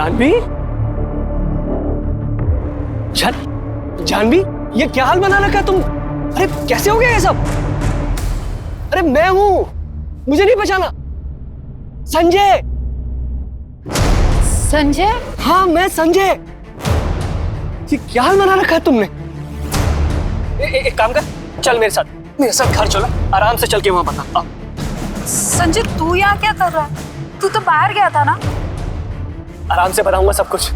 जानवी, जानवी, ये क्या हाल बना रखा तुम? अरे कैसे हो गया ये सब? अरे मैं हूं, मुझे नहीं पहचाना? संजय। संजय? हाँ मैं संजय। ये क्या हाल बना रखा है तुमने? एक काम कर, चल मेरे साथ घर चलो, आराम से चल के वहां बता। संजय तू यहाँ क्या कर रहा है? तू तो बाहर गया था ना? आराम से बताऊंगा सब कुछ।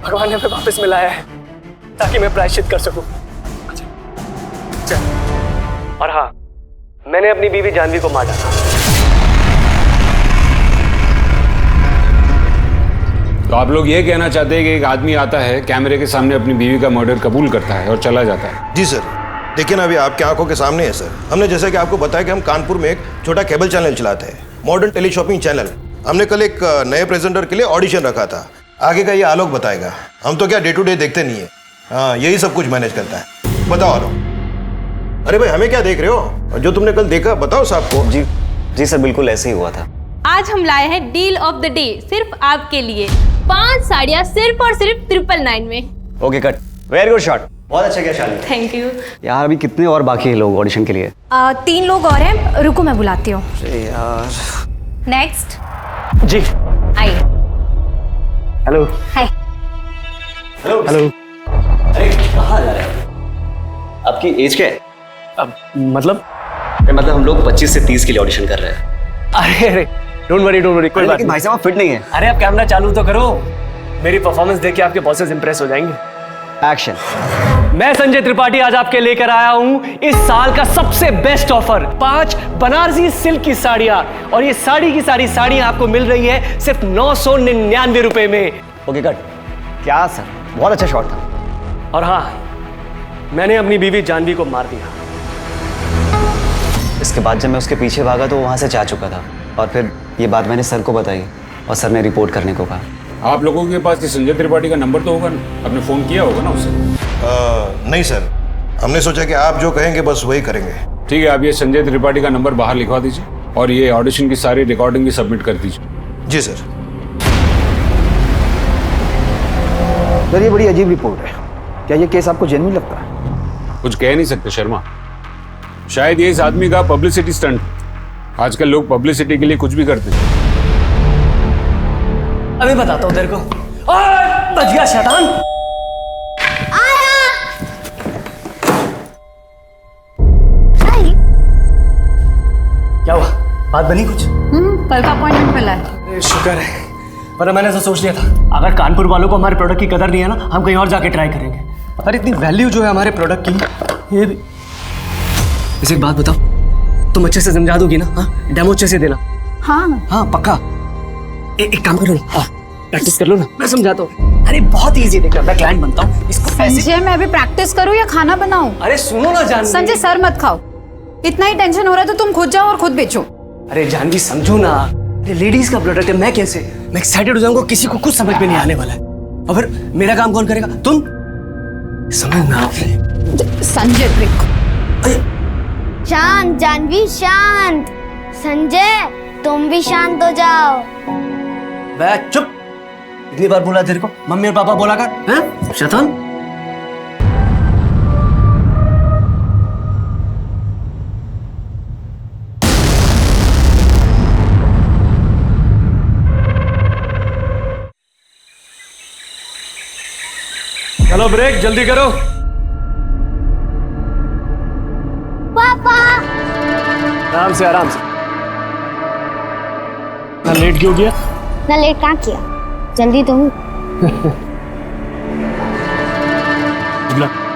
भगवान ने हमें वापस मिलाया है ताकि मैं प्रायश्चित कर सकूं। चल। और हाँ, मैंने अपनी बीवी जानवी को मार डाला। तो आप लोग ये कहना चाहते हैं कि एक आदमी आता है, कैमरे के सामने अपनी बीवी का मर्डर कबूल करता है और चला जाता है? जी सर, देखिए ना अभी आपकी आंखों के सामने है सर। हमने जैसा कि आपको बताया कि हम कानपुर में एक छोटा केबल चैनल चलाते हैं, मॉडर्न टेली शॉपिंग चैनल। हमने कल एक नए प्रेजेंटर के लिए ऑडिशन रखा था। आगे का ये आलोक बताएगा। हम तो क्या डे टू डे देखते नहीं है। हाँ, यही सब कुछ मैनेज करता है। बताओ आलोक। अरे भाई हमें क्या देख रहे हो? जो तुमने कल देखा बताओ साहब को। जी सर, बिल्कुल ऐसे ही हुआ था। आज हम लाए हैं डील ऑफ द डे सिर्फ आपके लिए। 5 साड़ियाँ सिर्फ और सिर्फ 999 में। Okay cut, very good shot, बहुत अच्छा किया शालिनी। थैंक यू यार अभी कितने और बाकी हैं लोग ऑडिशन के लिए? 3 लोग और हैं, रुको मैं बुलाती हूँ। यार नेक्स्ट। जी। आइए। हेलो। हाय। हेलो। अरे कहाँ जा रहे हैं? आपकी एज क्या है? अब मतलब हम लोग 25 से 30 के लिए ऑडिशन कर रहे हैं। अरे डोंट वरी कोई बात नहीं। भाई साहब फिट नहीं है। अरे आप कैमरा चालू तो करो, मेरी परफॉर्मेंस देख के आपके बॉसेस इंप्रेस हो जाएंगे। एक्शन। मैं संजय त्रिपाठी आज आपके लेकर आया हूं इस साल का सबसे बेस्ट ऑफर। 5 बनारसी सिल्क की साड़ियां, और ये साड़ी की सारी साड़ियां आपको मिल रही है सिर्फ 999 रुपए में। Okay cut. क्या सर, बहुत अच्छा शॉट था। और हाँ, मैंने अपनी बीवी जानवी को मार दिया। इसके बाद जब मैं उसके पीछे भागा तो वो वहाँ से जा चुका था, और फिर ये बात मैंने सर को बताई और सर ने रिपोर्ट करने को कहा। आप लोगों के पास संजय त्रिपाठी का नंबर तो होगा ना? आपने फोन किया होगा ना उससे? नहीं सर, हमने सोचा कि आप जो कहेंगे बस वही करेंगे। ठीक है, आप ये संजय त्रिपाठी का नंबर बाहर लिखवा दीजिए और ये ऑडिशन की सारी रिकॉर्डिंग भी सबमिट कर दीजिए। जी सर। सर ये बड़ी अजीब रिपोर्ट है। क्या ये केस आपको जेन्युइन लगता है? कुछ कह नहीं सकते शर्मा, शायद ये इस आदमी का पब्लिसिटी स्टंट। आजकल लोग पब्लिसिटी के लिए कुछ भी करते हैं। अभी बताता हूँ तेरे को। ओए, बच गया शैतान। क्या हुआ, बात बनी कुछ? कल का अपॉइंटमेंट मिला है। अरे शुक्र है, पर मैंने तो सोच लिया था अगर कानपुर वालों को हमारे प्रोडक्ट की कदर नहीं है ना, हम कहीं और जाके ट्राई करेंगे। पर इतनी वैल्यू जो है हमारे प्रोडक्ट की, ये भी। इसे एक बात बताओ, तुम अच्छे से समझा दोगी ना? हाँ, डेमो अच्छे से देना। हाँ पक्का। एक काम करो ना, प्रैक्टिस कर लो ना, मैं समझाता हूँ। अरे बहुत इजी, देखना मैं क्लाइंट बनता हूँ इसको। संजय मैं अभी प्रैक्टिस करूँ या खाना बनाऊँ? अरे सुनो ना जानवी। संजय सर मत खाओ, इतना ही टेंशन हो रहा है तो तुम खुद जाओ और खुद बेचो। अरे जानवी समझो ना, ये लेडीज का प्रोडक्ट है, मैं कैसे? मैं एक्साइटेड हो जाऊंगा, किसी को कुछ समझ में नहीं आने वाला है। और फिर मेरा काम कौन करेगा? तुम समझना। संजय देखो। शांत जानवी शांत। संजय तुम भी शांत हो जाओ। बे चुप, इतनी बार बोला तेरे को, मम्मी और पापा बोला कर, हैं शैतान। चलो ब्रेक जल्दी करो। पापा आराम से आराम से। ना लेट क्यों किया? ना लेट कहाँ किया, जल्दी तो हूँ।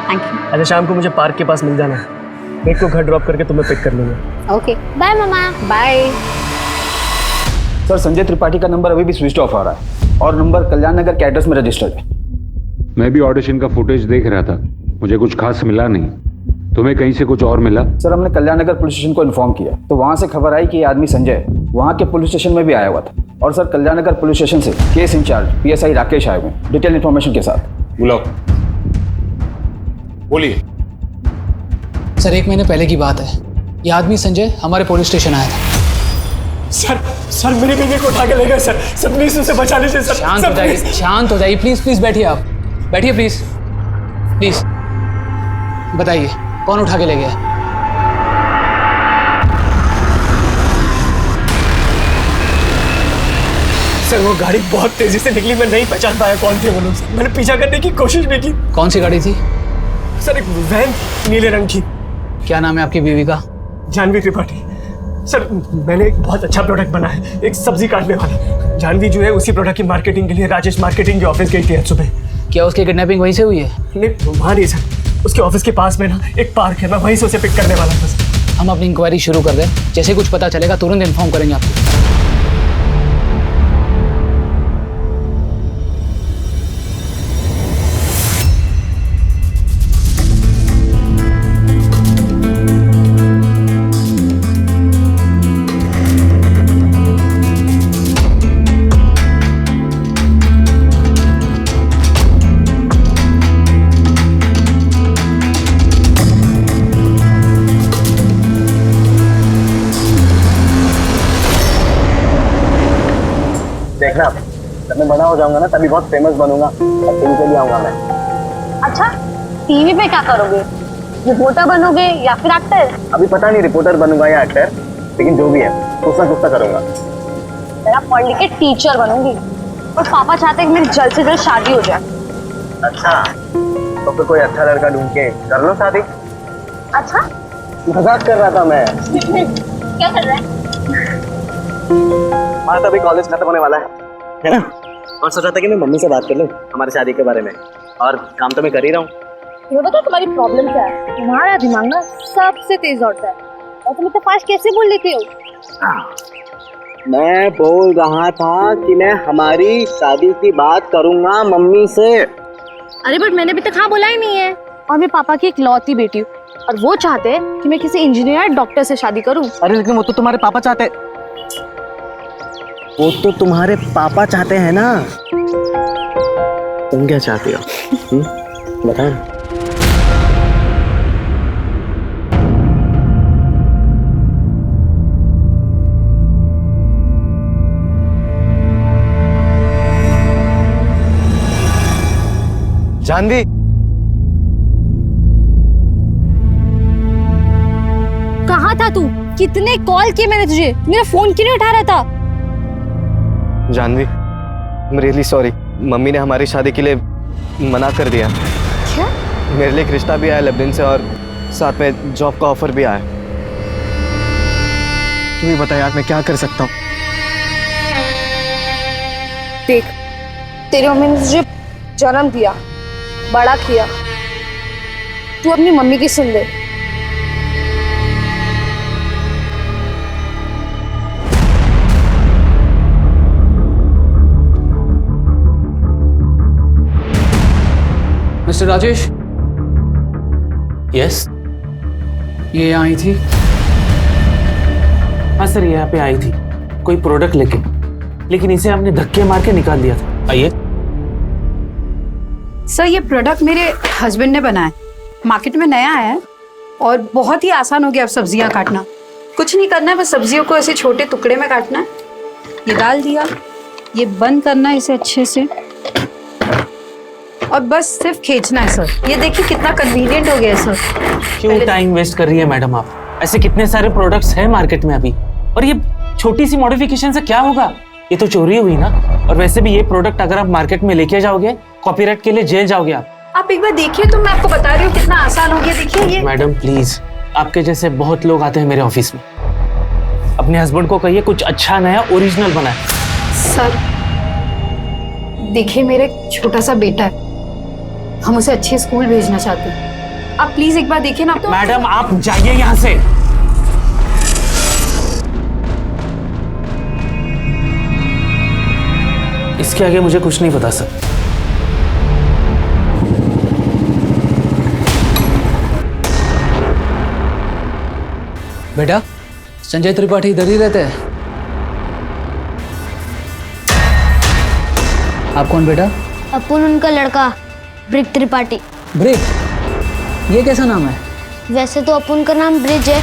Thank you. अच्छा शाम को मुझे पार्क के पास मिल जाना है, मेरे को घर ड्रॉप करके तुम्हें पिक कर लूंगा। ओके बाय मामा। बाय। सर संजय त्रिपाठी का नंबर अभी भी स्विच ऑफ आ रहा है और नंबर कल्याण नगर के एड्रेस में रजिस्टर्ड है। मैं भी ऑडिशन का फुटेज देख रहा था, मुझे कुछ खास मिला नहीं। तुम्हें कहीं से कुछ और मिला? सर हमने कल्याण नगर पुलिस स्टेशन को इन्फॉर्म किया तो वहाँ से खबर आई कि ये आदमी संजय वहाँ के पुलिस स्टेशन में भी आया हुआ था। और सर कल्याण नगर पुलिस स्टेशन से केस इंचार्ज PSI राकेश आए हुए डिटेल इन्फॉर्मेशन के साथ। बुलाओ। बोलिए। सर 1 महीने पहले की बात है, ये आदमी संजय हमारे पुलिस स्टेशन आया था। सर मेरी बीवी को उठा के ले गए सर प्लीज उसे बचा लीजिए सर। शांत हो जाइए, शांत हो जाइए, प्लीज प्लीज बैठिए आप, बैठिए प्लीज प्लीज। बताइए कौन उठा के ले गया? सर वो गाड़ी बहुत तेजी से निकली, मैं नहीं पहचान पाया कौन थे वो लोग सर। मैंने पीछा करने की कोशिश भी की। कौन सी गाड़ी थी? सर एक वैन नीले रंग की। क्या नाम है आपकी बीवी का? जानवी त्रिपाठी। सर मैंने एक बहुत अच्छा प्रोडक्ट बनाया है, एक सब्जी काटने वाला। जानवी जो है उसी प्रोडक्ट की मार्केटिंग के लिए राजेश मार्केटिंग के ऑफिस गई थी आज सुबह। क्या उसकी किडनैपिंग वहीं से हुई है? नहीं वहाँ नहीं सर, उसके ऑफिस के पास में ना एक पार्क है, मैं वहीं से उसे पिक करने वाला था सर। हम अपनी इंक्वायरी शुरू कर दें, जैसे कुछ पता चलेगा तुरंत इन्फॉर्म करेंगे आपको। देखना जब मैं बड़ा हो जाऊंगा ना तभी बहुत फेमस बनूंगा, टीवी पे भी आऊंगा मैं। अच्छा टीवी पे क्या करोगे? रिपोर्टर बनोगे या फिर एक्टर? अभी पता नहीं रिपोर्टर बनूंगा या एक्टर, लेकिन जो भी है कुछ ना कुछ तो करूंगा। मैं पढ़ लिख के टीचर बनूंगी और पापा चाहते हैं कि मेरी जल्द से जल्द शादी हो जाए। अच्छा तो फिर कोई अच्छा लड़का ढूंढ के कर लो शादी। अच्छा मजाक कर रहा था मैं। क्या कर रहा है? हमारा तो अभी कॉलेज खत्म होने वाला है ना, और सोचा था कि मैं मम्मी से बात कर लूँ हमारी शादी के बारे में, और काम तो मैं कर ही रहा हूँ। ये बताओ तुम्हारी प्रॉब्लम क्या है? तुम्हारा दिमाग ना सबसे तेज दौड़ता है और तुम इतना फास्ट कैसे बोल लेते हो? मैं बोल रहा था कि मैं हमारी शादी की बात करूंगा मम्मी से। अरे बट मैंने अभी तक हाँ बोला ही नहीं है। और मैं पापा की इकलौती बेटी हूँ और वो चाहते हैं कि मैं किसी इंजीनियर या डॉक्टर से शादी करूँ। अरे लेकिन वो तो तुम्हारे पापा चाहते हैं। वो तो तुम्हारे पापा चाहते हैं ना, तुम क्या चाहती हो? बताओ। जानवी कहाँ था तू? कितने कॉल किए मैंने तुझे, मेरा फोन क्यों नहीं उठा रहा था? Janvi I'm really sorry, mummy ने हमारी शादी के लिए मना कर दिया। क्या? मेरे लिए एक रिश्ता भी आया लेबनान से और साथ में जॉब का ऑफर भी आया। तुम ही बता यार मैं क्या कर सकता हूँ? देख तेरी मम्मी ने तुझे जन्म दिया, बड़ा किया, तू अपनी मम्मी की सुन ले। मिस्टर राजेश। यस ये आई थी? हाँ सर, यहाँ पे आई थी कोई प्रोडक्ट लेके, लेकिन इसे हमने धक्के मार के निकाल दिया था। आइए। सर ये प्रोडक्ट मेरे हस्बैंड ने बनाया, मार्केट में नया आया है और बहुत ही आसान हो गया अब सब्जियां काटना। कुछ नहीं करना है, बस सब्जियों को ऐसे छोटे टुकड़े में काटना है। ये डाल दिया, ये बंद करना है इसे अच्छे से और बस सिर्फ खींचना है सर। ये देखिए कितना कन्वीनियंट हो गया है सर। क्यों टाइम वेस्ट कर रही है मैडम आप? ऐसे कितने सारे प्रोडक्ट्स हैं मार्केट में अभी, और ये छोटी सी मॉडिफिकेशन से क्या होगा? ये तो चोरी हुई ना। और वैसे भी ये प्रोडक्ट अगर आप मार्केट में लेके जाओगे, कॉपीराइट के लिए जेल जाओगे आप एक बार देखिए तो मैं आपको बता रही हूँ कितना आसान हो गया। देखिए ये। मैडम प्लीज, आपके जैसे बहुत लोग आते हैं मेरे ऑफिस में। अपने हस्बैंड को कहिए कुछ अच्छा नया ओरिजिनल बनाए। सर देखिए मेरा एक छोटा सा बेटा है, हम उसे अच्छे स्कूल भेजना चाहते हैं। आप प्लीज एक बार देखिए ना। तो मैडम आप जाइए यहाँ से। इसके आगे मुझे कुछ नहीं पता सर। बेटा संजय त्रिपाठी इधर ही रहते हैं? आप कौन बेटा? अपुन उनका लड़का, ब्रिक त्रिपाठी। ब्रिक? ये कैसा नाम है? वैसे तो अपुन का नाम ब्रिज है,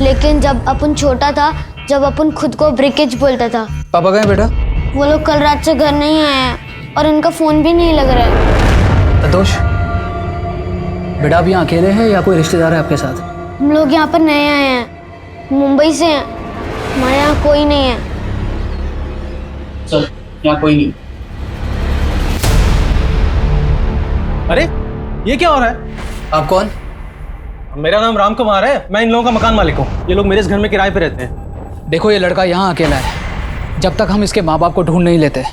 लेकिन जब अपुन छोटा था जब अपन खुद को ब्रेकेज बोलता था। पापा गए बेटा? वो लोग कल रात से घर नहीं आए हैं और इनका फोन भी नहीं लग रहा है। संतोष, बेटा आप यहाँ अकेले हैं या कोई रिश्तेदार है आपके साथ? हम लोग यहाँ पर नए आए हैं, मुंबई से हैं, हमारे यहाँ कोई नहीं है। सर यहाँ कोई नहीं। अरे ये क्या हो रहा है? आप कौन? मेरा नाम राम कुमार है, मैं इन लोगों का मकान मालिक हूँ। ये लोग मेरे इस घर में किराए पे रहते हैं। देखो ये लड़का यहाँ अकेला है। जब तक हम इसके माँ बाप को ढूंढ नहीं लेते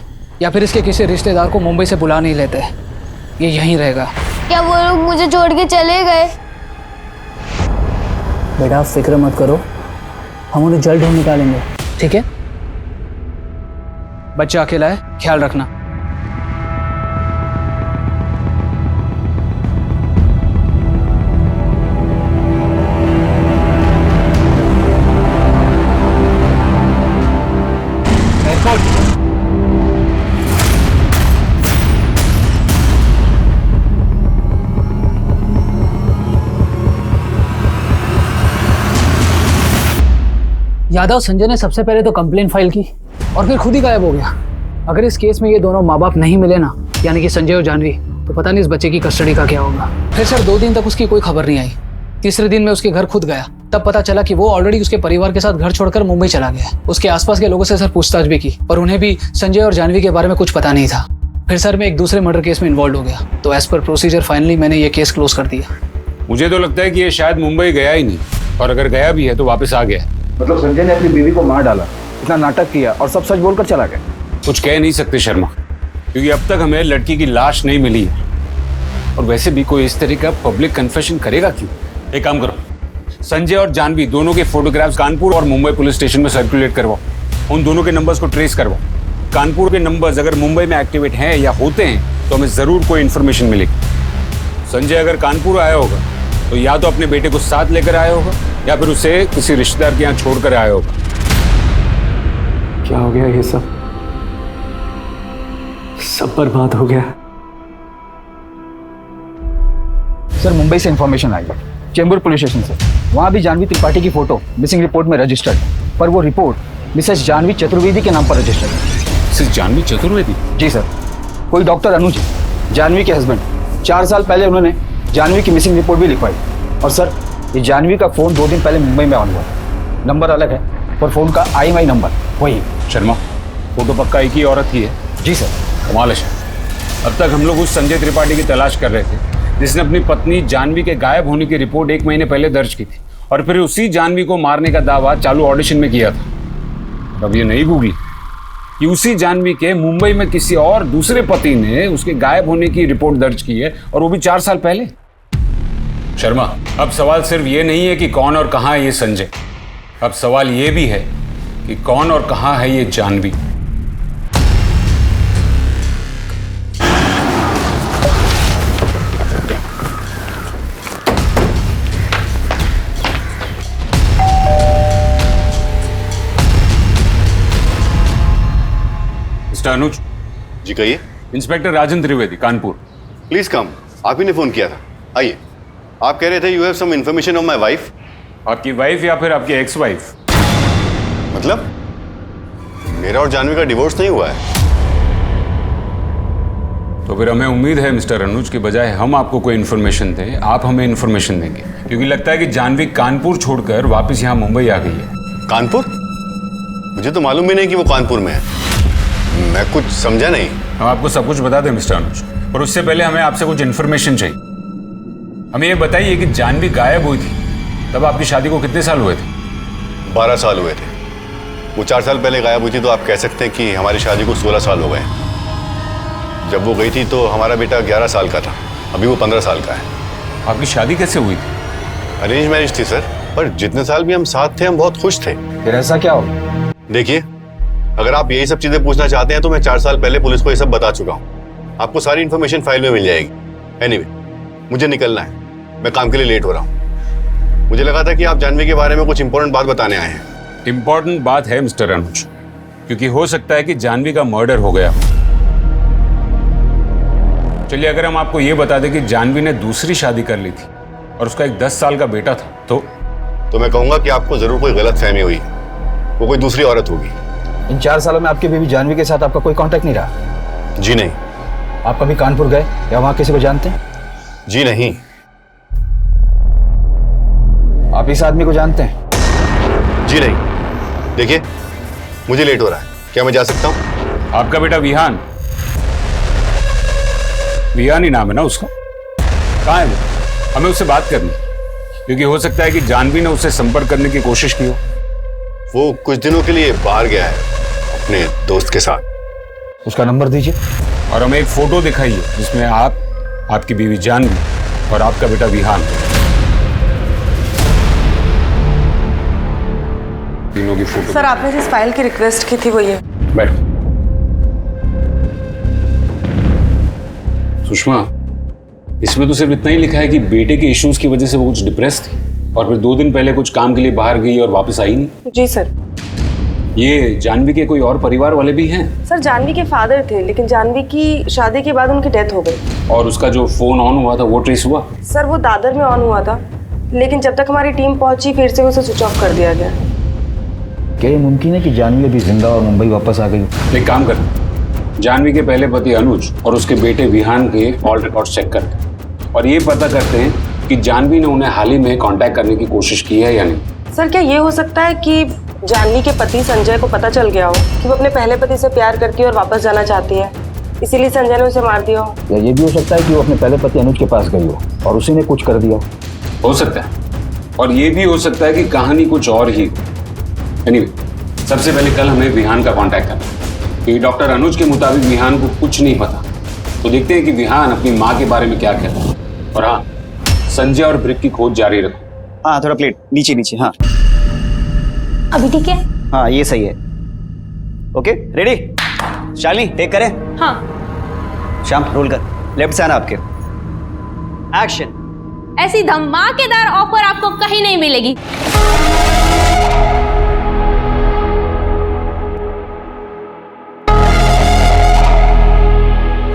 या फिर इसके किसी रिश्तेदार को मुंबई से बुला नहीं लेते, ये यहीं रहेगा। क्या वो लोग मुझे छोड़ के चले गए? बेटा आप फिक्र मत करो, हम उन्हें जल्द ढूंढ निकालेंगे, ठीक है? बच्चा अकेला है, ख्याल रखना। यादव संजय ने सबसे पहले तो कंप्लेन फाइल की और फिर खुद ही गायब हो गया। अगर इस केस में ये दोनों माँ बाप नहीं मिले ना, यानी कि संजय और जानवी, तो पता नहीं इस बच्चे की कस्टडी का क्या होगा। फिर सर 2 दिन तक उसकी कोई खबर नहीं आई। तीसरे दिन में उसके घर खुद गया, तब पता चला कि वो ऑलरेडी उसके परिवार के साथ घर छोड़कर मुंबई चला गया। उसके आसपास के लोगों से सर पूछताछ भी की और उन्हें भी संजय और जानवी के बारे में कुछ पता नहीं था। फिर सर मैं एक दूसरे मर्डर केस में इन्वॉल्व हो गया, तो एज पर प्रोसीजर फाइनली मैंने ये केस क्लोज कर दिया। मुझे तो लगता है कि ये शायद मुंबई गया ही नहीं, और अगर गया भी है तो वापस आ गया। मतलब संजय ने अपनी बीवी को मार डाला, इतना नाटक किया और सब सच बोलकर चला गया। कुछ कह नहीं सकते शर्मा, क्योंकि अब तक हमें लड़की की लाश नहीं मिली है। और वैसे भी कोई इस तरह का पब्लिक कन्फेशन करेगा क्यों? एक काम करो, संजय और जानवी दोनों के फोटोग्राफ्स कानपुर और मुंबई पुलिस स्टेशन में सर्कुलेट करवाओ। उन दोनों के नंबर्स को ट्रेस करवाओ। कानपुर के नंबर्स अगर मुंबई में एक्टिवेट हैं या होते हैं तो हमें ज़रूर कोई इन्फॉर्मेशन मिलेगी। संजय अगर कानपुर आया होगा तो या तो अपने बेटे को साथ लेकर आया होगा या फिर उसे किसी रिश्तेदार के यहाँ छोड़कर आया होगा। क्या हो गया? ये सब बर्बाद हो गया। सर मुंबई से इंफॉर्मेशन आई है, चेंबूर पुलिस स्टेशन से। वहाँ भी जानवी त्रिपाठी की फोटो मिसिंग रिपोर्ट में रजिस्टर्ड है, पर वो रिपोर्ट मिसेस जानवी चतुर्वेदी के नाम पर रजिस्टर्ड है। मिसेस जानवी चतुर्वेदी? जी सर, कोई डॉक्टर अनुज, जानवी के हस्बैंड। 4 साल पहले उन्होंने जानवी की मिसिंग रिपोर्ट भी लिखवाई। और सर ये जानवी का फ़ोन 2 दिन पहले मुंबई में ऑन हुआ। नंबर अलग है पर फ़ोन का IMEI नंबर वही। शर्मा, फोटो पक्का एक ही औरत की है? जी सर। कमाल है। अब तक हम लोग उस संजय त्रिपाठी की तलाश कर रहे थे जिसने अपनी पत्नी जानवी के गायब होने की रिपोर्ट 1 महीने पहले दर्ज की थी और फिर उसी जानवी को मारने का दावा चालू ऑडिशन में किया था। अब ये नहीं गूगली कि उसी जानवी के मुंबई में किसी और दूसरे पति ने उसके गायब होने की रिपोर्ट दर्ज की है, और वो भी 4 साल पहले। शर्मा, अब सवाल सिर्फ ये नहीं है कि कौन और कहाँ है ये संजय, अब सवाल ये भी है कि कौन और कहाँ है ये जानवी। मिस्टर अनुज। जी कहिए। Inspector Rajan Trivedi, Kanpur. Please come. आप ही ने फोन किया था, आइए। आप कह रहे थे you have some information on my wife. आपकी वाइफ या फिर आपकी एक्स वाइफ? मतलब मेरा और जानवी का डिवोर्स नहीं हुआ है? तो फिर हमें उम्मीद है मिस्टर अनुज के बजाय हम आपको कोई इन्फॉर्मेशन दें, आप हमें इन्फॉर्मेशन देंगे, क्योंकि लगता है कि जानवी कानपुर छोड़कर वापस यहाँ मुंबई आ गई है। कानपुर? मुझे तो मालूम भी नहीं कि वो कानपुर में है। मैं कुछ समझा नहीं। हम आपको सब कुछ बता दें मिस्टर अनुज, पर उससे पहले हमें आपसे कुछ इन्फॉर्मेशन चाहिए। हमें ये बताइए कि जानवी गायब हुई थी तब आपकी शादी को कितने साल हुए थे? 12 साल हुए थे। वो 4 साल पहले गायब हुई थी तो आप कह सकते हैं कि हमारी शादी को 16 साल हो गए। जब वो गई थी तो हमारा बेटा 11 साल का था, अभी वो 15 साल का है। आपकी शादी कैसे हुई थी? अरेंज मैरिज थी सर, पर जितने साल भी हम साथ थे हम बहुत खुश थे। फिर ऐसा क्या हो? देखिए, अगर आप यही सब चीजें पूछना चाहते हैं तो मैं 4 साल पहले पुलिस को ये सब बता चुका हूँ। आपको सारी इन्फॉर्मेशन फाइल में मिल जाएगी। एनीवे, मुझे निकलना है, मैं काम के लिए लेट हो रहा हूँ। मुझे लगा था कि आप जानवी के बारे में कुछ इंपॉर्टेंट बात बताने आए हैं। इंपॉर्टेंट बात है मिस्टर अनुज, क्योंकि हो सकता है कि जानवी का मर्डर हो गया। चलिए, अगर हम आपको ये बता दें कि जानवी ने दूसरी शादी कर ली थी और उसका एक 10 साल का बेटा था, तो मैं कहूंगा कि आपको जरूर कोई गलत फहमी हुई। वो कोई दूसरी औरत होगी। इन 4 सालों में आपकी बीवी जानवी के साथ आपका कोई कांटेक्ट नहीं रहा? जी नहीं। आप कभी कानपुर गए या वहां किसी को जानते हैं? जी नहीं। आप इस आदमी को जानते हैं? जी नहीं। देखिए, मुझे लेट हो रहा है, क्या मैं जा सकता हूँ? आपका बेटा विहान, विहान ही नाम है ना उसका? कहाँ है वो? हमें उससे बात करनी, क्योंकि हो सकता है कि जानवी ने उससे संपर्क करने की कोशिश की हो। वो कुछ दिनों के लिए बाहर गया है अपने दोस्त के साथ। उसका नंबर दीजिए। और हमें एक फोटो दिखाइए जिसमें आप, आपकी बीवी जानवी और आपका बेटा विहान, तीनों की फोटो। सर, आपने जिस फाइल की रिक्वेस्ट की थी वो ये। बैठ। सुषमा, इसमें तो सिर्फ इतना ही लिखा है कि बेटे के इश्यूज की वजह से वो कुछ डिप्रेस थी और फिर 2 दिन पहले कुछ काम के लिए बाहर गई और वापस आई नहीं। जी सर। ये जानवी के कोई और परिवार वाले भी हैं? सर, जानवी के फादर थे, लेकिन जानवी की शादी के बाद उनकी डेथ हो गई। और उसका जो फोन ऑन हुआ था वो ट्रेस हुआ? सर, वो दादर में ऑन हुआ था, लेकिन जब तक हमारी टीम पहुंची फिर से उसे स्विच ऑफ कर दिया गया। क्या ये मुमकिन है कि जानवी अभी जिंदा और मुंबई वापस आ गई? एक काम कर, जानवी के पहले पति अनुज और उसके बेटे विहान के कॉल रिकॉर्ड चेक करते और ये पता करते हैं कि जानवी ने उन्हें हाल ही में कांटेक्ट करने की कोशिश की है या नहीं। सर, क्या ये हो सकता है कि जानवी के पति संजय को पता चल गया हो कि वो अपने पहले पति से प्यार करती है और वापस जाना चाहती है, इसीलिए संजय ने उसे मार दिया हो? या ये भी हो सकता है कि वो अपने पहले पति अनुज के पास गई हो और उसी ने कुछ कर दिया हो सकता है। और ये भी हो सकता है कि कहानी कुछ और ही। एनीवे, सबसे पहले कल हमें विहान का कांटेक्ट करना, क्योंकि डॉक्टर अनुज के मुताबिक विहान को कुछ नहीं पता। तो देखते हैं कि विहान अपनी माँ के बारे में क्या कहता है। और हाँ, संजय और ब्रिक की खोज जारी रखो। हाँ, थोड़ा प्लेट नीचे नीचे। हाँ अभी ठीक है? हाँ, ये सही है। Okay, ready? शालिनी, टेक करें? हाँ। श्याम, रोल कर। लेफ्ट से आना आपके। एक्शन। ऐसी धमाकेदार ऑफर आपको कहीं नहीं मिलेगी।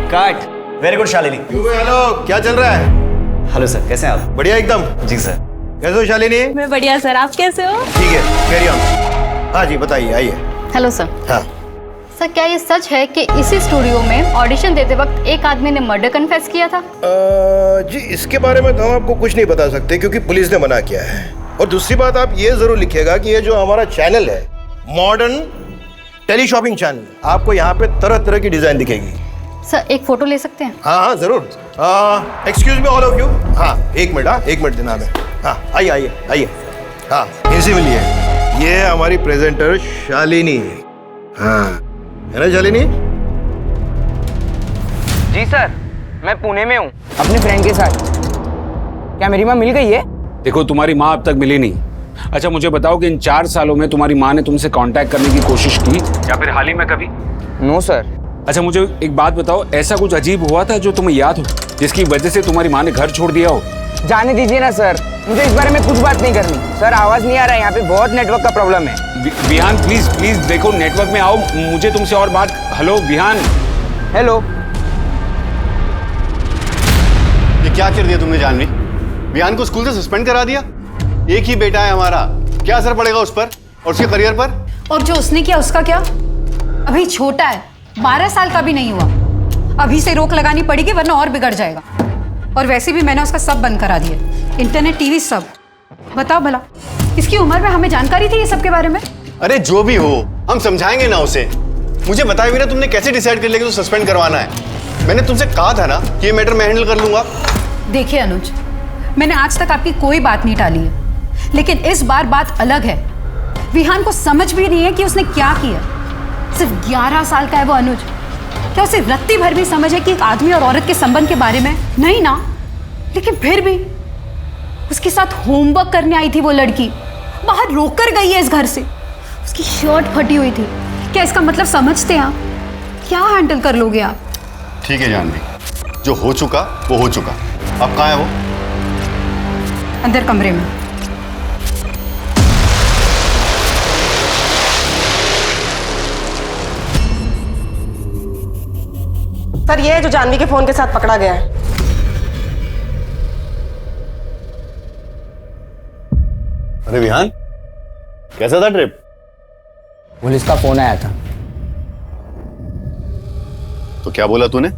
Cut. Very good Shalini. Hello, क्या चल रहा है? हेलो सर, कैसे हैं आप? बढ़िया एकदम। जी सर। कैसे हो शालिनी? मैं बढ़िया सर, आप कैसे हो? ठीक है, कैरी ऑन। हाँ जी, बताइए, आइए। Hello sir. हाँ सर, क्या ये सच है कि इसी स्टूडियो में ऑडिशन देते वक्त एक आदमी ने मर्डर कन्फेस किया था? जी, इसके बारे में तो हम आपको कुछ नहीं बता सकते क्योंकि पुलिस ने मना किया है। और दूसरी बात, आप ये जरूर लिखिएगा कि ये जो हमारा चैनल है, मॉडर्न टेली शॉपिंग चैनल, आपको यहाँ पे तरह तरह की डिजाइन दिखेगी। सर, एक फोटो ले सकते हैं? हाँ हाँ जरूर। Excuse me all of you. हाँ, एक मिनट। हाँ, 1 मिनट देना हमें। हाँ, आइए आइए आइए। हाँ, इनसे मिलिए। ये हमारी प्रेजेंटर शालिनी। हाँ, है ना शालिनी? जी सर, मैं पुणे में हूँ अपने फ्रेंड के साथ। क्या मेरी माँ मिल गई है? देखो, तुम्हारी माँ अब तक मिली नहीं। अच्छा, मुझे बताओ कि इन 4 सालों में तुम्हारी माँ ने तुमसे कांटेक्ट करने की कोशिश की या फिर हाल ही में कभी? No sir. अच्छा, मुझे एक बात बताओ, ऐसा कुछ अजीब हुआ था जो तुम्हें याद हो, जिसकी वजह से तुम्हारी माँ ने घर छोड़ दिया हो? जाने दीजिए ना सर, मुझे इस बारे में कुछ बात नहीं करनी। सर, आवाज नहीं आ रहा है, यहाँ पे बहुत नेटवर्क का प्रॉब्लम है। विहान, प्लीज प्लीज देखो, नेटवर्क में आओ, मुझे तुमसे और बात। हेलो विहान। हेलो। ये क्या कर दिया तुमने जानवी? विहान को स्कूल से सस्पेंड करा दिया। एक ही बेटा है हमारा, क्या असर पड़ेगा उस पर और उसके करियर पर? और जो उसने किया उसका क्या? अभी छोटा है, 12 साल का भी नहीं हुआ। अभी से रोक लगानी पड़ेगी वरना और बिगड़ जाएगा। और वैसे भी मैंने उसका सब बंद करा दिया, इंटरनेट, टीवी, सब। बताओ भला, इसकी उम्र में हमें जानकारी थी ये सब के बारे में? अरे जो भी हो, हम समझाएंगे ना उसे। मुझे बताए बिना तुमने कैसे डिसाइड कर लिया कि तो सस्पेंड करवाना है? मैंने तुमसे कहा था ना कि ये मैटर मैं हैंडल कर लूंगा। देखिए अनुज, मैंने आज तक आपकी कोई बात नहीं टाली है, लेकिन इस बार बात अलग है। विहान को समझ भी नहीं है कि उसने क्या किया। सिर्फ 11 साल का है वो अनुज। क्या उसे रत्ती भर भी समझ है कि एक आदमी और औरत के संबंध के बारे में? नहीं ना। लेकिन फिर भी उसके साथ होमवर्क करने आई थी वो लड़की, बाहर रोककर गई है इस घर से। उसकी शर्ट फटी हुई थी। क्या इसका मतलब समझते हैं आप? क्या हैंडल कर लोगे आप? ठीक है जानवी, जो हो चुका वो हो चुका। अब कहाँ है वो? अंदर कमरे में। सर, ये है जो जानवी के फोन के साथ पकड़ा गया है। अरे विहान, कैसा था ट्रिप? पुलिस का फोन आया था। तो क्या बोला तूने?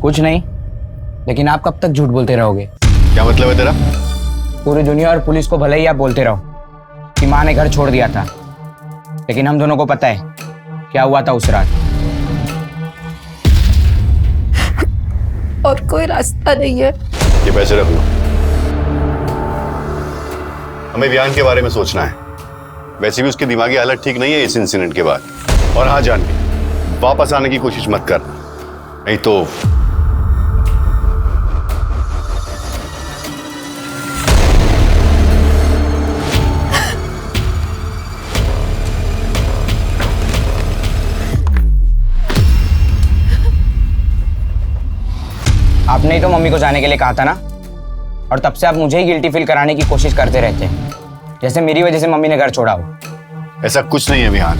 कुछ नहीं, लेकिन आप कब तक झूठ बोलते रहोगे? क्या मतलब है तेरा? पूरी दुनिया और पुलिस को भले ही आप बोलते रहो कि माँ ने घर छोड़ दिया था, लेकिन हम दोनों को पता है क्या हुआ था उस रात। और कोई रास्ता नहीं है। ये पैसे रख लो, हमें विहान के बारे में सोचना है। वैसे भी उसकी दिमागी हालत ठीक नहीं है इस इंसिडेंट के बाद। और हाँ जानवी, वापस आने की कोशिश मत कर, नहीं तो आपने ही तो मम्मी को जाने के लिए कहा था ना, और तब से आप मुझे ही गिल्टी फील कराने की कोशिश करते रहते हैं, जैसे मेरी वजह से मम्मी ने घर छोड़ा हो। ऐसा कुछ नहीं है विहान,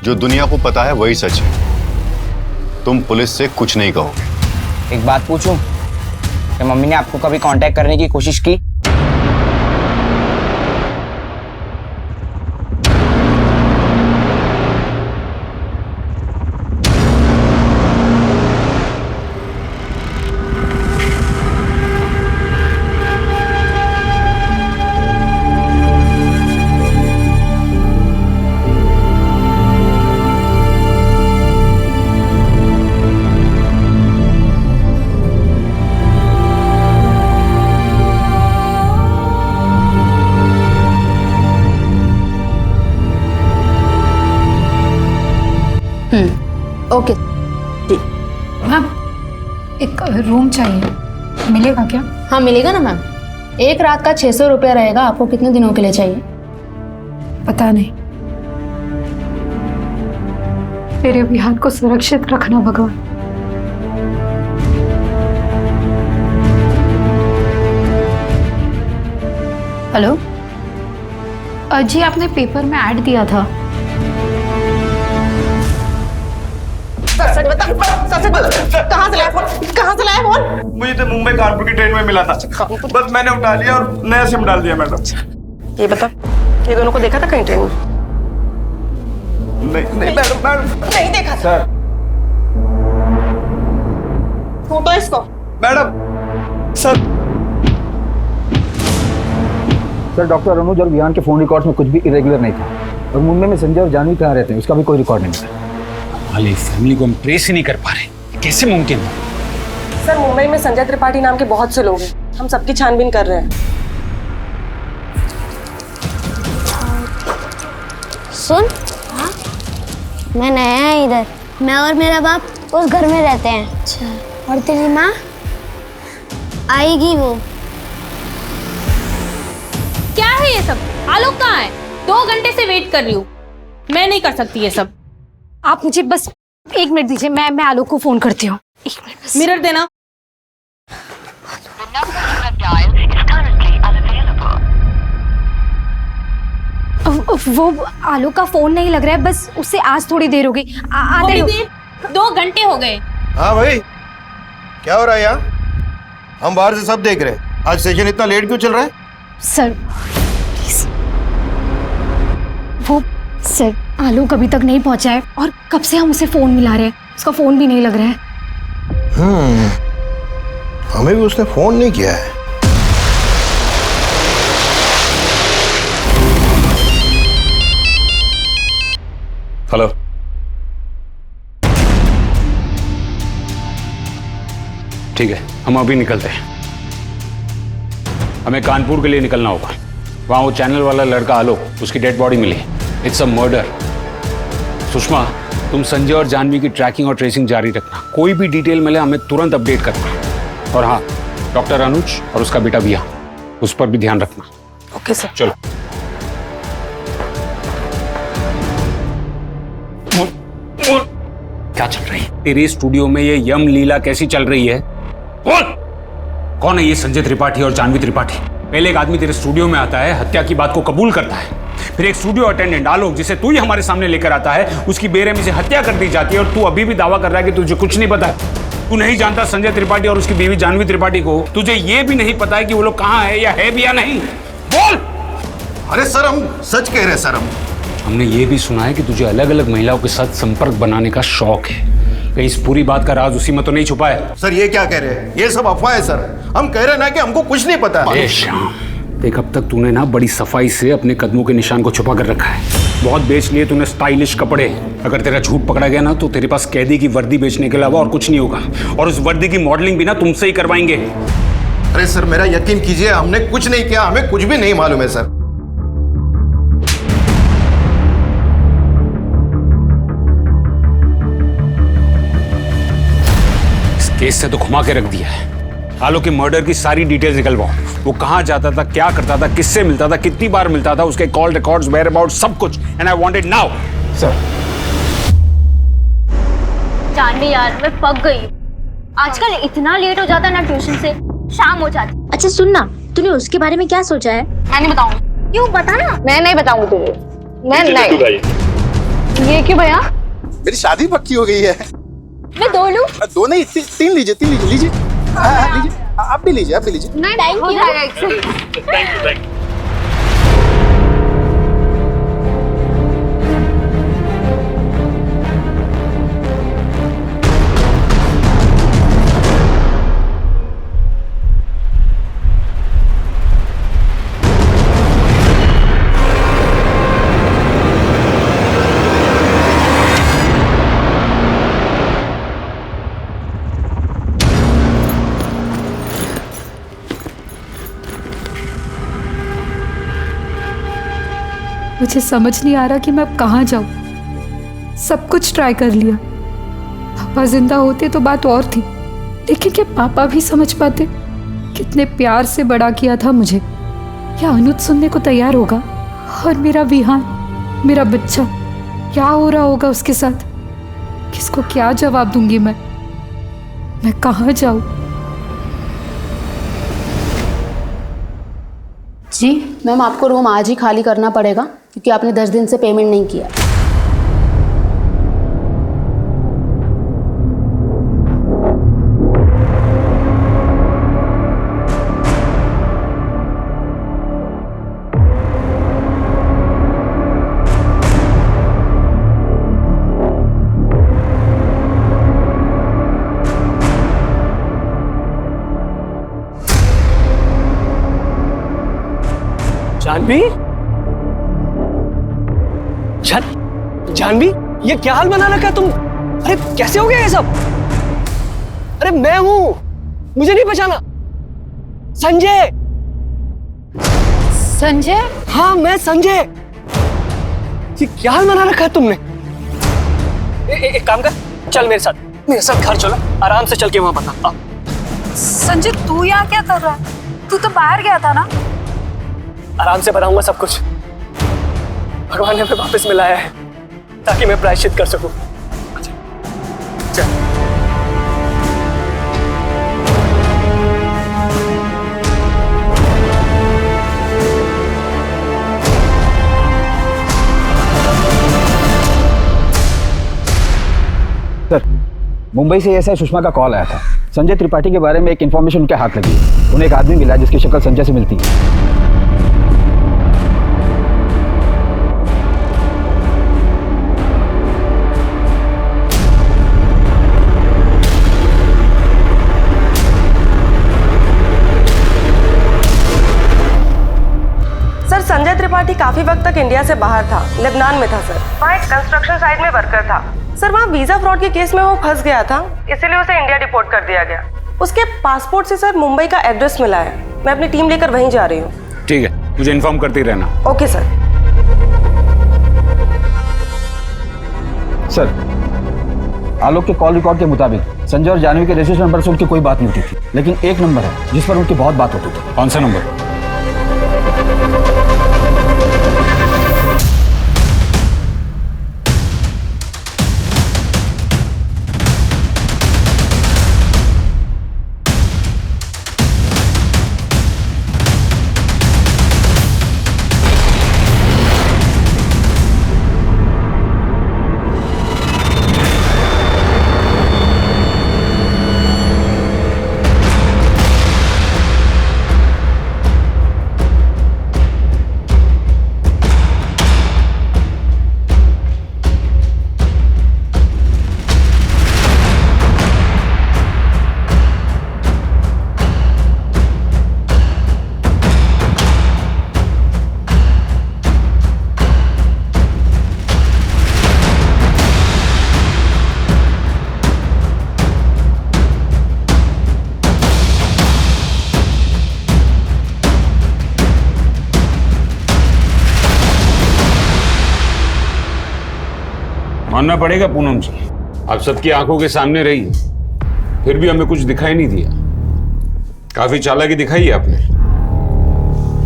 जो दुनिया को पता है वही सच है। तुम पुलिस से कुछ नहीं कहोगे। एक बात पूछूं, क्या मम्मी ने आपको कभी कांटेक्ट करने की कोशिश की? ओके मैम, एक रूम चाहिए, मिलेगा क्या? हाँ मिलेगा ना मैम। एक रात का 600 रुपया रहेगा। आपको कितने दिनों के लिए चाहिए? पता नहीं। मेरे विहान को सुरक्षित रखना भगवान। हेलो जी, आपने पेपर में ऐड दिया था। सच बता, कहाँ से लाया फोन? कहाँ से लाया फोन? मुझे तो मुंबई कानपुर की ट्रेन में मिला था, बस मैंने उठा लिया और नया सिम डाल दिया मैडम। ये बता, ये दोनों को देखा था कहीं ट्रेन में? नहीं मैडम नहीं देखा सर। फोटो इसको। मैडम सर डॉक्टर अनुज और विहान के फोन रिकॉर्ड्स में कुछ भी इरेगुलर नहीं था। और मुंबई में संजय और जानवी कहाँ रहते हैं उसका भी कोई रिकॉर्ड नहीं था। हमारी फैमिली को हम ट्रेस ही नहीं कर पा रहे, कैसे मुमकिन है? सर मुंबई में संजय त्रिपाठी नाम के बहुत से लोग हैं, हम सबकी छानबीन कर रहे हैं। सुन, हाँ? मैं नया है इधर। मैं और मेरा बाप उस घर में रहते हैं। अच्छा। और तेरी माँ? आएगी वो। क्या है ये सब? आलोक कहाँ है? 2 घंटे से वेट कर रही हूँ। मैं नहीं कर सकती ये सब। आप मुझे बस 1 मिनट दीजिए, मैं आलोक को फोन करती हूँ। 1 मिनट बस। मिरर देना। वो आलोक का फोन नहीं लग रहा है, बस उससे आज थोड़ी देर हो गई। आधे 2 घंटे हो गए। हाँ भाई, क्या हो रहा है यहाँ? हम बाहर से सब देख रहे हैं। आज सेशन इतना लेट क्यों चल रहा है? सर प्लीज, वो सर आलोक अभी तक नहीं पहुंचा है और कब से हम उसे फोन मिला रहे हैं, उसका फोन भी नहीं लग रहा है। हमें भी उसने फोन नहीं किया है। हेलो, ठीक है, हम अभी निकलते हैं। हमें कानपुर के लिए निकलना होगा। वहाँ वो चैनल वाला लड़का आलोक, उसकी डेड बॉडी मिली। It's a murder. सुषमा, तुम संजय और जानवी की ट्रैकिंग और ट्रेसिंग जारी रखना। कोई भी डिटेल मिले हमें तुरंत अपडेट करना। और हाँ, डॉक्टर अनुज और उसका बेटा विहान, उस पर भी ध्यान रखना। Okay sir. चलो। क्या चल रही है तेरे स्टूडियो में? ये यम लीला कैसी चल रही है? बोल, कौन है ये संजय त्रिपाठी और जानवी त्रिपाठी? पहले एक आदमी तेरे स्टूडियो में आता है, हत्या की बात को कबूल करता है, फिर एक स्टूडियो अटेंडेंट आलोक, जिसे तू ही हमारे सामने लेकर आता है, उसकी बेरहमी से हत्या कर दी जाती है, और तू अभी भी दावा कर रहा है कि तुझे कुछ नहीं पता है। तू नहीं जानता संजय त्रिपाठी और उसकी बीवी जानवी त्रिपाठी को। तुझे ये भी नहीं पता है कि वो लोग कहाँ है या है भी या नहीं। बोल। अरे सर, हम सच कह रहे हैं सर। हम हमने ये भी सुना है कि तुझे अलग अलग महिलाओं के साथ संपर्क बनाने का शौक है। कहीं इस पूरी बात का राज उसी में तो नहीं छुपा है? सर ये क्या कह रहे हैं? ये सब अफवाह है सर। हम कह रहे हैं ना कि हमको कुछ नहीं पता। श्याम, देख अब तक तूने ना बड़ी सफाई से अपने कदमों के निशान को छुपा कर रखा है। बहुत बेच लिए तूने स्टाइलिश कपड़े। अगर तेरा झूठ पकड़ा गया ना तो तेरे पास कैदी की वर्दी बेचने के अलावा और कुछ नहीं होगा, और उस वर्दी की मॉडलिंग भी ना तुमसे ही करवाएंगे। अरे सर मेरा यकीन कीजिए, हमने कुछ नहीं किया, हमें कुछ भी नहीं मालूम है सर। इस केस से तो घुमा के रख दिया है। आलोक के मर्डर की सारी डिटेल्स निकलवाओ। वो कहां जाता था, क्या करता था, किससे मिलता था, कितनी बार मिलता था, उसके कॉल रिकॉर्ड्स, वेयर अबाउट, सब कुछ। And I want it now. Sir Janvi यार मैं पक गई। आजकल इतना लेट हो जाता है ना, ट्यूशन से शाम हो जाती। अच्छा सुन ना, तूने उसके बारे में क्या सोचा है? मैं नहीं बताऊंगी। क्यों, बता ना। मैं नहीं बताऊंगी तुझे। मैं नहीं। ये क्यों भैया? मेरी शादी पक्की हो गई है। मैं दो लूं? दो नहीं, तीन लीजिए, लीजिए। लीजिए, आप भी लीजिए। नहीं, थैंक यू। मुझे समझ नहीं आ रहा कि मैं अब कहाँ जाऊं। सब कुछ ट्राई कर लिया। पापा जिंदा होते तो बात और थी, लेकिन क्या पापा भी समझ पाते? कितने प्यार से बड़ा किया था मुझे। क्या अनुज सुनने को तैयार होगा? और मेरा विहान, मेरा बच्चा, क्या हो रहा होगा उसके साथ? किसको क्या जवाब दूंगी मैं कहाँ जाऊं? जी मैम, आपको रूम आज ही खाली करना पड़ेगा क्योंकि आपने 10 दिन से पेमेंट नहीं किया। जानवी, जानवी, ये क्या हाल बना रखा है तुम? अरे कैसे हो गया ये सब? अरे मैं हूं, मुझे नहीं पहचाना? संजय। संजय? हाँ मैं संजय। ये क्या हाल बना रखा है तुमने? एक काम कर, चल मेरे साथ घर चलो, आराम से चल के वहां बता। संजय तू यहाँ क्या कर रहा है? तू तो बाहर गया था ना? आराम से बताऊंगा सब कुछ। भगवान ने हमें वापस मिलाया है ताकि मैं प्रायश्चित कर सकूं। चल। सर, मुंबई से एसआई सुषमा का कॉल आया था। संजय त्रिपाठी के बारे में एक इन्फॉर्मेशन उनके हाथ लगी है। उन्हें एक आदमी मिला जिसकी शक्ल संजय से मिलती है। संजय त्रिपाठी काफी वक्त तक इंडिया से बाहर था, लेबनान में था सर। वहाँ एक कंस्ट्रक्शन साइट में वर्कर था सर। वहाँ वीजा फ्रॉड के केस में वो फंस गया था, इसीलिए उसे इंडिया डिपोर्ट कर दिया गया। उसके पासपोर्ट से सर मुंबई का एड्रेस मिला है। मैं अपनी टीम लेकर वहीं जा रही हूँ। ठीक है, मुझे इन्फॉर्म करते ही रहना। Okay sir. सर, आलोक के कॉल रिकॉर्ड के मुताबिक संजय और जानवी के रजिस्ट्रेशन नंबर से उनकी कोई बात नहीं होती थी, लेकिन एक नंबर है जिस पर उनकी बहुत बात होती थी। कौन सा नंबर? मानना पड़ेगा पूनम जी, आप सबकी आंखों के सामने रही, फिर भी हमें कुछ दिखाई नहीं दिया। काफी चालाकी दिखाई है आपने।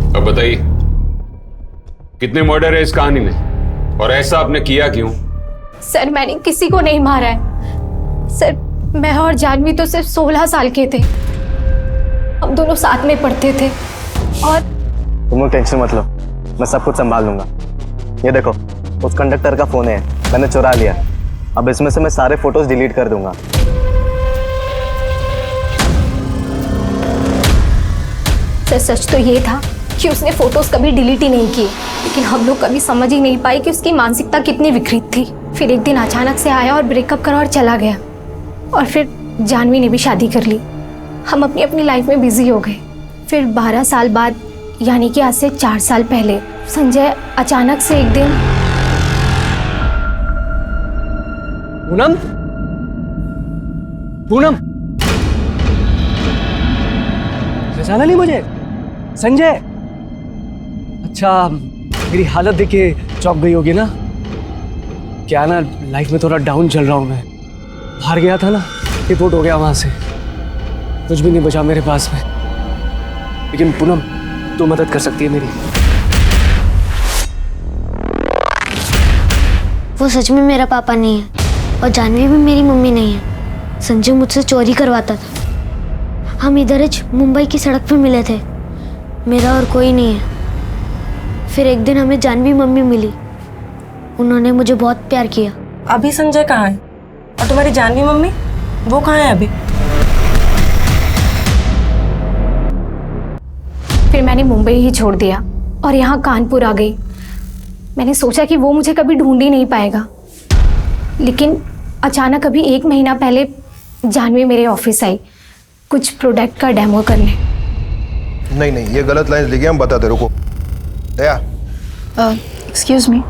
अब बताइए, कितने मर्डर है इस कहानी में और ऐसा आपने किया क्यों? सर मैंने किसी को नहीं मारा है सर। मैं और जानवी तो सिर्फ 16 साल के थे, हम दोनों साथ में पढ़ते थे। और तुम लोग टेंशन मत लो, मैं सब कुछ संभाल लूंगा। ये देखो, उस कंडक्टर का फोन है, मैंने चुरा लिया। अब इसमें से मैं सारे फोटोज डिलीट कर दूंगा। सर सच तो ये था कि उसने फोटोज कभी डिलीट ही नहीं किए, लेकिन हम लोग कभी समझ ही नहीं पाए कि उसकी मानसिकता कितनी विकृत थी। फिर एक दिन अचानक से आया और ब्रेकअप करा और चला गया। और फिर जानवी ने भी शादी कर ली। हम अपनी अपनी लाइफ में बिजी हो गए। फिर 12 साल बाद, यानी कि आज से 4 साल पहले, संजय अचानक से एक दिन। पूनम, पूनम, पहचाना नहीं मुझे? संजय। अच्छा, मेरी हालत देख के चौंक गई होगी ना? क्या ना, लाइफ में थोड़ा डाउन चल रहा हूं मैं। हार गया था ना, रिपोर्ट हो गया वहां से, कुछ भी नहीं बचा मेरे पास में। लेकिन पूनम, तू मदद कर सकती है मेरी। वो सच में मेरा पापा नहीं है और जानवी भी मेरी मम्मी नहीं है। संजय मुझसे चोरी करवाता था। हम इधर मुंबई की सड़क पे मिले थे, मेरा और कोई नहीं है। फिर एक दिन हमें जानवी मम्मी मिली, उन्होंने मुझे बहुत प्यार किया। अभी संजय कहाँ है? और तुम्हारी जानवी मम्मी, वो कहाँ है अभी? फिर मैंने मुंबई ही छोड़ दिया और यहाँ कानपुर आ गई। मैंने सोचा कि वो मुझे कभी ढूंढ ही नहीं पाएगा, लेकिन अचानक अभी 1 महीना पहले जानवी मेरे ऑफिस आई कुछ प्रोडक्ट का डेमो करने। नहीं, ये गलत लाइन लिखी, हम बताते, रुको। दया, एक्सक्यूज मी।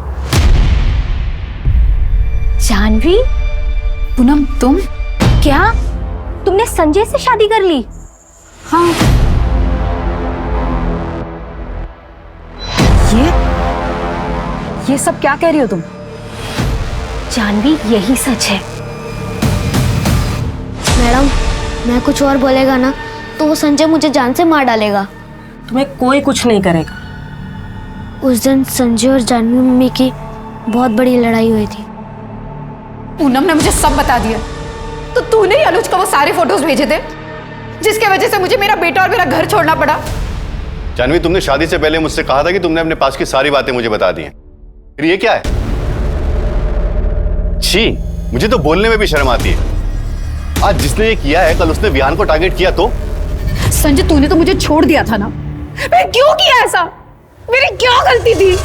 जानवी? पूनम, तुम? क्या तुमने संजय से शादी कर ली? हाँ। ये सब क्या कह रही हो तुम? जानवी, यही सच है। मैडम, मैं कुछ और बोलेगा ना तो वो संजय मुझे जान से मार डालेगा। तुम्हें कोई कुछ नहीं करेगा। उस दिन संजय और जानवी मम्मी की बहुत बड़ी लड़ाई हुई थी। पूनम ने मुझे सब बता दिया। तो तूने ही अनुज को वो सारे फोटोज भेजे थे जिसके वजह से मुझे मेरा बेटा और मेरा घर छोड़ना पड़ा। जानवी, तुमने शादी से पहले मुझसे कहा था कि तुमने अपने पास की सारी बातें मुझे बता दी हैं। फिर ये क्या है? छी, मुझे तो बोलने में भी शर्म आती है। आज जिसने ये किया है, कल उसने विहान को टारगेट किया तो? संजय, तूने तो मुझे छोड़ दिया था ना। मैं क्यों किया ऐसा? मेरी क्या गलती थी?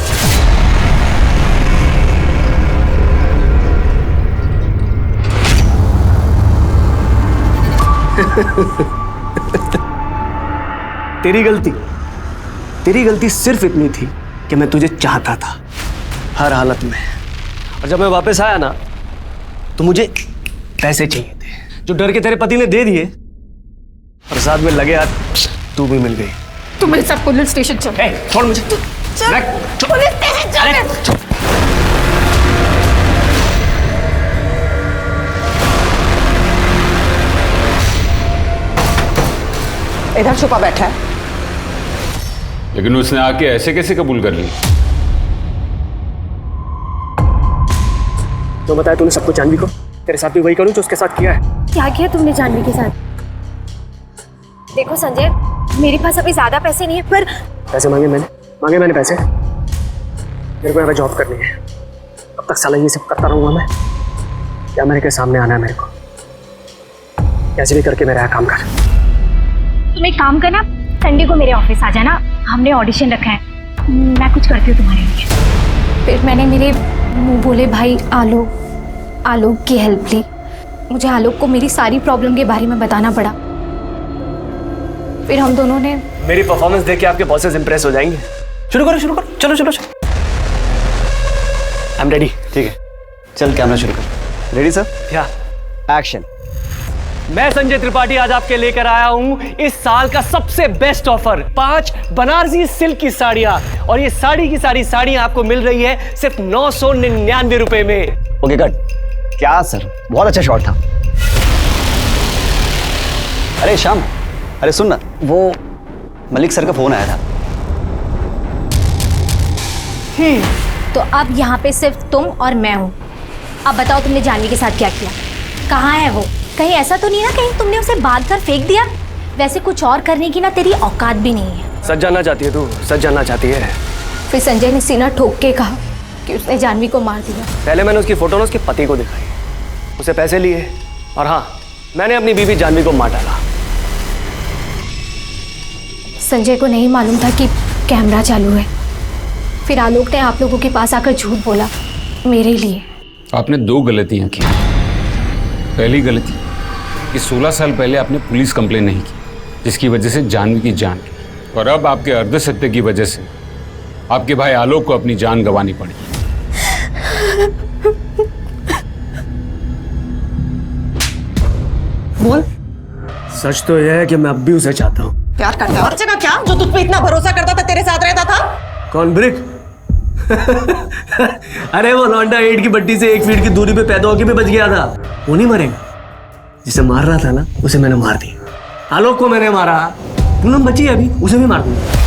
तेरी गलती सिर्फ इतनी थी कि मैं तुझे चाहता था हर हालत में। और जब मैं वापस आया ना, तो मुझे पैसे चाहिए थे जो डर के तेरे पति ने दे दिए, और साथ में लगे हाथ तू भी मिल गई। तू मेरे साथ पुलिस स्टेशन चल। छोड़ मुझे। पुलिस स्टेशन चल। इधर छुपा बैठा है। लेकिन उसने आके ऐसे कैसे कबूल कर ली? तो बताया तूने सबको जानवी को, तेरे साथ भी वही करूं जो उसके साथ किया है। क्या किया तुमने जानवी के साथ? देखो संजय, मेरे पास अभी ज्यादा पैसे नहीं है, पर पैसे मांगे मैंने पैसे। मेरे को यहाँ पे जॉब करनी है। अब तक साला ये सब करता रहूंगा मैं, या मेरे के सामने आना है मेरे को? कैसे भी करके मेरा काम कर। तुम एक काम करना, संडे को मेरे ऑफिस आ जाना, हमने ऑडिशन रखा है, मैं कुछ करती हूँ तुम्हारे लिए। फिर मैंने मेरे मुंह बोले भाई आलोक की हेल्प ली। मुझे आलोक को मेरी सारी प्रॉब्लम के बारे में बताना पड़ा। फिर हम दोनों ने मेरी परफॉर्मेंस देख के आपके बॉसेस इंप्रेस हो जाएंगे। शुरू करो, चलो। I am ready. ठीक है, चल कैमरा शुरू कर। Ready sir? या एक्शन। मैं संजय त्रिपाठी आज आपके लेकर आया हूं इस साल का सबसे बेस्ट ऑफर, 5 बनारसी सिल्क की साड़ियां। और ये साड़ी की सारी साड़ियां आपको मिल रही है सिर्फ 999 रुपए में। Okay cut. क्या सर, बहुत अच्छा शॉट था। अरे श्याम, अरे सुन ना, वो मलिक सर का फोन आया था। तो अब यहाँ पे सिर्फ तुम और मैं हूँ। अब बताओ तुमने जानवी के साथ क्या किया? कहाँ है वो? कहीं ऐसा तो नहीं ना कहीं तुमने उसे बांध कर फेंक दिया? वैसे कुछ और करने की ना तेरी औकात भी नहीं है। सच जानना चाहती है तू? सच जानना चाहती है? फिर संजय ने सीना ठोक के कहा कि उसने जानवी को मार दिया। पहले मैंने उसकी फोटो ना उसके पति को दिखाई, उसे पैसे लिए, और हाँ, मैंने अपनी बीवी जानवी को मार डाला। संजय को नहीं मालूम था कि कैमरा चालू है। फिर आलोक ने आप लोगों के पास आकर झूठ बोला मेरे लिए। आपने 2 गलतियां की। पहली गलती कि 16 साल पहले आपने पुलिस कंप्लेन नहीं की, जिसकी वजह से जानवी की जान गई। और अब आपके अर्धसत्य की वजह से आपके भाई आलोक को अपनी जान गंवानी पड़ी। बोल। सच तो यह है कि मैं अब भी उसे चाहता हूँ। प्यार करता है और जगह क्या, जो तुझ पे इतना भरोसा करता था, तेरे साथ रहता था? कौन, ब्रिक? अरे वो लौंडा 8 की बट्टी से 1 फीट की दूरी पे पैदा होके भी बच गया था। वो नहीं मरेगा। जिसे मार रहा था ना, उसे मैंने मार दिया। आलोक को मैंने मारा, पूनम बची है अभी, उसे भी मार दूंगा।